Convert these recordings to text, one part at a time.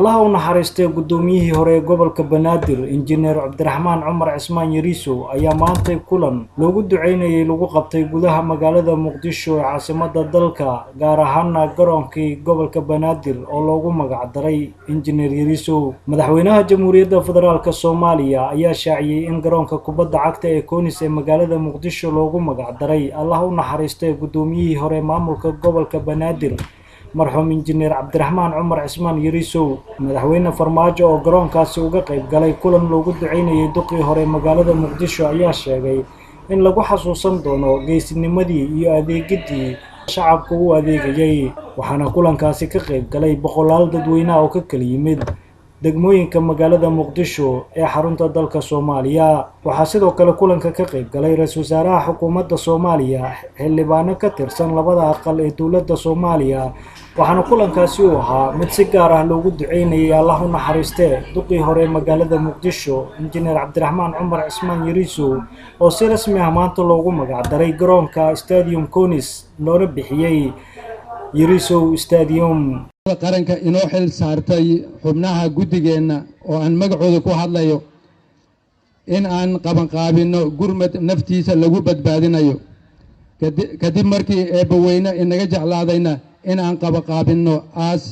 الله ونحرسته قدوميه هراء قبل كبنادر إنجنير عبد الرحمن عمر عثمان يريسو أيام مانتي كلن لو قد عيني لو قبطي قدها مقالة مقدشو عاصمة الدلكا قارهانا قرونكي قبل كبنادر أو لوغو مقعدري إنجنير يريسو مدحوينها جمهورية فدرالك الصومالية أيا شاعي إن قرونك كبدا عكتا يكونيس مقالة مقدشو لوغو مقعدري الله ونحرسته قدوميه هراء مامولك قبل كبنادر مرحوم إنجنير عبد الرحمن عمر عثمان يريسو مدحوينه فرماجو oo garoonkaasi uga qayb galay kulan loogu duceynayay duqii hore magaalada Muqdisho ayaa sheegay in lagu xasuusan doono geesinimadii iyo adeegidii shacabku u adeegayay waxaana kulankaasi ka qayb galay boqolaal dadweyne oo ka kala yimid degmooyinka magaalada Muqdisho ee xarunta dalka Soomaaliya waxa sidoo kale kulanka ka qayb galay ra'iisul wasaaraha xukuumadda Soomaaliya xildhibaano ka tirsan labada aqal ee dawladda Soomaaliya waxaana kulankaasi uu ahaa mid si gaar ah loogu duceynayay Allah u naxariistee duqii hore magaalada Muqdisho injineer Cabdiraxmaan Cumar Cismaan Yariiso oo si rasmi ah maanta loogu magacdaray garoonka Stadium Konis loona bixiyay Yariiso Stadium qaranka inoo xil saartay xubnaha guddigeena oo aan magacooda ku hadlayo in aan qabanqaabino gurmad naftiisa lagu badbaadinayo kadib markii eebaweyne inaga jeclaadayna in aan qabanqaabino aas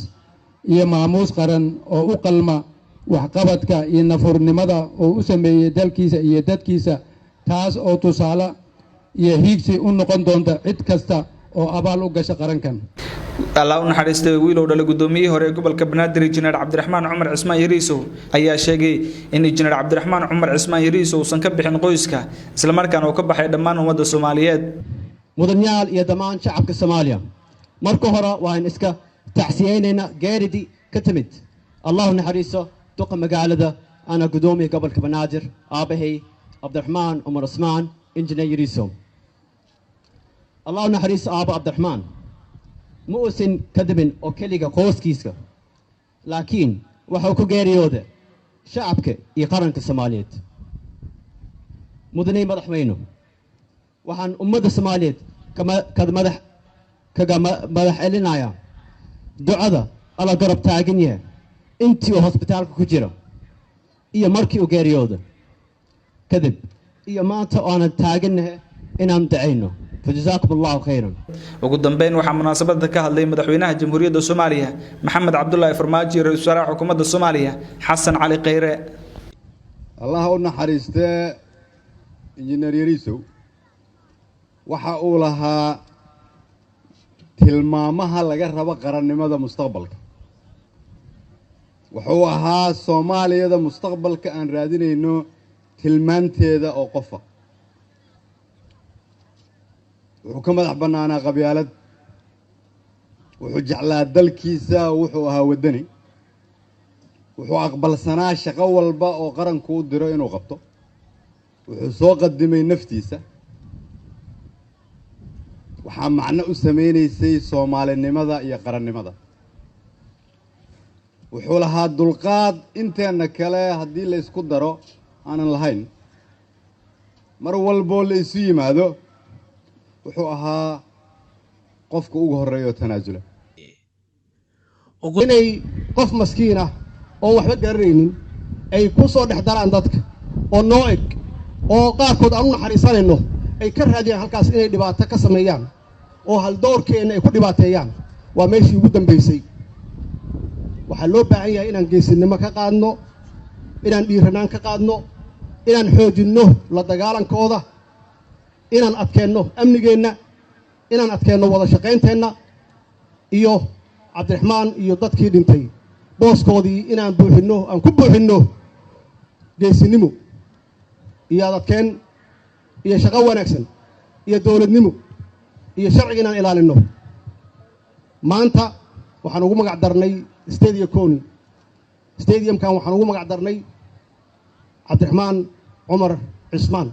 iyo maamuus qaran oo u qalma waxqabadka iyo nafurnimada oo u sameeyay dalkiisa iyo dadkiisa taas oo tusaale iyo hiigsi u noqon doonta cid kasta oo abaal u gasha qarankan الله ونحرسته ويلو دل قدوميه هراء قبل كبنادر إنجنير عبد الرحمن عمر عثمان يريسو أيها شيء إن إنجنير عبد الرحمن عمر عثمان يريسو سنكبح نقويسك سلمان كان وكبح دمان ومد الصوماليات مدنيال يدمان شعب الصوماليا مركو هراء وين إسكا تحسيننا جاردي كتمت الله نحرسه توق مقالده أنا قدومي قبل كبنادر أبهي عبد الرحمن عمر عثمان إنجنير يريسو الله نحرس أبو عبد الرحمن مؤسن كدبن أو كليجا قوسكيسكا لكن وحوكو جاريوده شعبك يقارن كالصوماليات مدني مدح وينه وحن أمد الصوماليات كما كذا مدح إلينايا دعاء على قرب تاجنيه أنتي وهوسبيتالك كجرا إيا مركي وجاريوده كذب إيا ما أنت أنا تاجنه إن أنت عينه فجزاكم الله خيرا وقدام بين وحنا مناسبة كهذا مدحوينها جمهورية الصومالية محمد عبد الله فرماجي رئيس وزراء حكومة الصومالية حسن علي قيرة الله ونحرسته إنجنير يريسو وحقولها tilmaamaha laga rabo qarannimada mustaqbalka wuxuu ahaa Soomaaliyada mustaqbalka aan raadinayno tilmaanteeda oo qofa wuxuu ka madax bannaanaa qabyaalad wuxuu jeclaa dalkiisa wuxuu ahaa wadani wuxuu aqbalsanaa shaqo walba oo qaranku u diro inuu qabto wuxuu soo qadimay naftiisa waxaa macno u sameynaysay Soomaalinimada iyo qarannimada wuxuu lahaa dulqaad inteena kale haddii la isku daro aanan lahayn mar walbo la isu yimaado wuxuu ahaa qofka ugu horeeyo tanaasula inay qof maskiin ah oo waxba garanaynin ay ku soo dhex daraan dadka oo noo eg oo qaarkood aan u naxariisanayno ay ka raadiyaan halkaas inay dhibaato ka sameeyaan oo hal doorkeena ay ku dhibaateeyaan waa meeshii ugu dambeysay waxaa loo baahan yahay inaan geesinimo ka qaadno inaan dhiiranaan ka qaadno inaan xoojinno la dagaalankooda inaan adkeenno amnigeenna inaan adkeenno wada shaqaynteenna iyo cabdiraxmaan iyo dadkii dhintay booskoodii inaan buuxinno aan ku buuxinno geesinimo iyo adkeen iyo shaqo wanaagsan iyo dawladnimo iyo sharciga inaan ilaalinno maanta waxaan ugu magac darnay stadiumkan waxaan ugu magac darnay cabdiraxmaan cumar cismaan